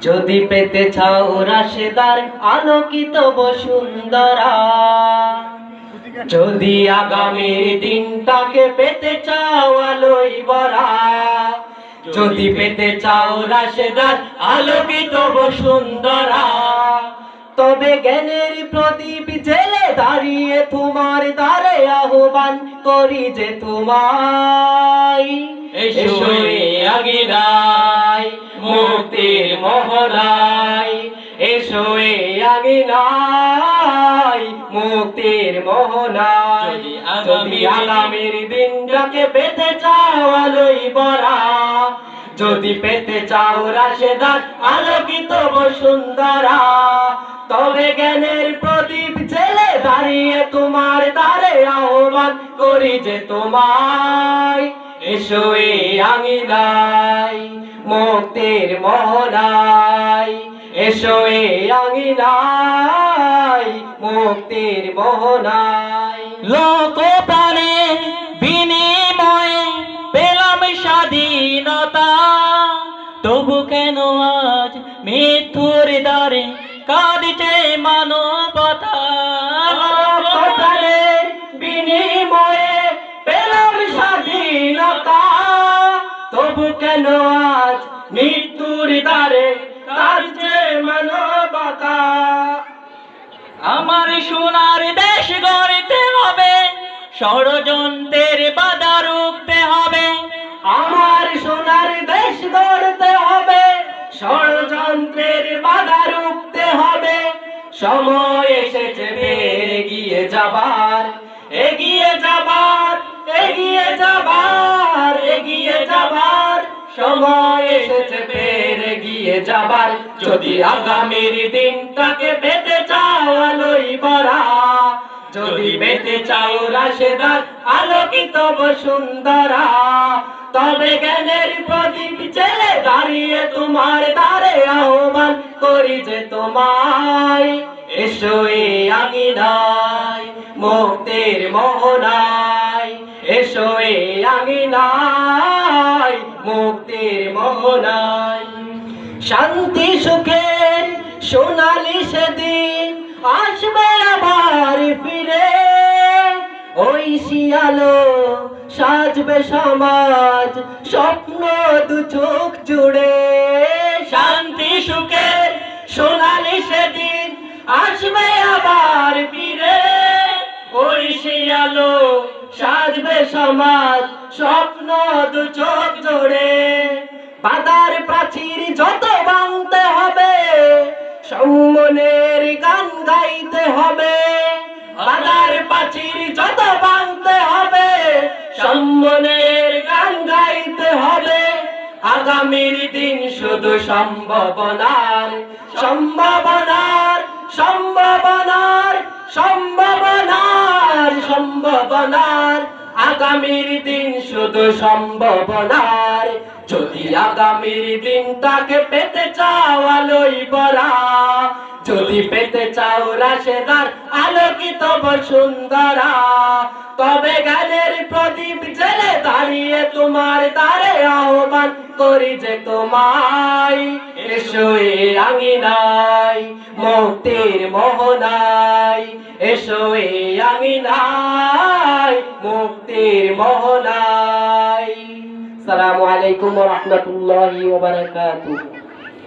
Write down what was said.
যদি পেতে চাও রাশেদার আলোকিত বসুন্ধরা, যদি আগামীর দিনটাকে পেতে চাও আলোয় ভরা, যদি পেতে চাও রাশেদার আলোকিত বসুন্ধরা, তবে জ্ঞানের প্রদীপ জেলে দাঁড়িয়ে তোমার দ্বারে আহ্বান করি যে তোমায়, এসো এই আঙিনায় মুক্তির মোহনায়, এসো এই আঙিনায় মুক্তির মোহনায়। যদি আগামীর দিনটাকে পেতে চাও আলোয় ভরা, যদি পেতে চাও রাশেদার আলোকিত বসুন্ধরা, তবে জ্ঞানের প্রদীপ জেলে দাঁড়িয়ে তোমার দ্বারে আহ্বান করি যে তোমায়, এসো এই আঙিনায় মুক্তির মোহনায়, এসো এই আঙিনায় মুক্তির মোহনায়। লোক প্রাণে বিনিময়ে পেলাম স্বাধীনতা, তবু কেন আজ মৃত্যুর দ্বারে কাঁদছে মানবতা। প্রাণের বিনিময়ে পেলাম স্বাধীনতা, তবু কেন আজ মৃত্যুর দ্বারে কাঁদছে মানবতা। আমার সোনার দেশ গড়তে হবে, ষড়যন্ত্রের বাধা রুখতে হবে। আমার সোনার দেশ গড়তে হবে, ষড়যন্ত্রের বাধা রুখতে হবে। সময় এসেছে ফের এগিয়ে যাবার, এগিয়ে যাবার, এগিয়ে যাবার, এগিয়ে যাবার। সময় এসেছে ফের এগিয়ে যাবার। যদি আগামীর দিনটাকে পেতে চাও আলোয় ভরা, যদি পেতে চাও রাশেদার আলোকিত বসুন্ধরা, তবে জ্ঞানের প্রদীপ জেলে দাঁড়িয়ে তোমার দ্বারে আহ্বান করি যে তোমায়, এসো এই আঙিনায় মুক্তির মোহনায়, এসো এই আঙিনায় মুক্তির মোহনায়। শান্তি সুখের সোনালি সেদিন আসবে আবার ফিরে, ওই শিয়ালো সাজবে সমাজ স্বপ্ন দু চোখ জুড়ে। শান্তি সুখের সোনালি সেদিন আসবে আবার ফিরে, ওই শিয়ালো সাজবে সমাজ স্বপ্ন দু চোখ জুড়ে। বাধার প্রাচীর যত ভাঙতে হবে, সম্মানের গান গাইতে হবে। বাধার প্রাচীর যত ভাঙতে হবে, সম্মানের গান গাইতে হবে। আগামীর দিন শুধু সম্ভাবনার, সম্ভাবনার, সম্ভাবনার, সম্ভাবনার, সম্ভাবনার। আগামীর দিন শুধু সম্ভাবনার। যদি আগামীর দিনটাকে পেতে চাও আলোয় ভরা, যদি পেতে চাও রাশেদার আলোকিত বসুন্ধরা, তবে জ্ঞানের প্রদীপ জেলে দাঁড়িয়ে তোমার দ্বারে আহ্বান করি যে তোমায়, এসো এই আঙিনায় মুক্তির মোহনায়, এসো এই আঙিনায় মুক্তির মোহনায়। আসসালামু আলাইকুম ওয়া রাহমাতুল্লাহি ওয়া বারাকাতুহু।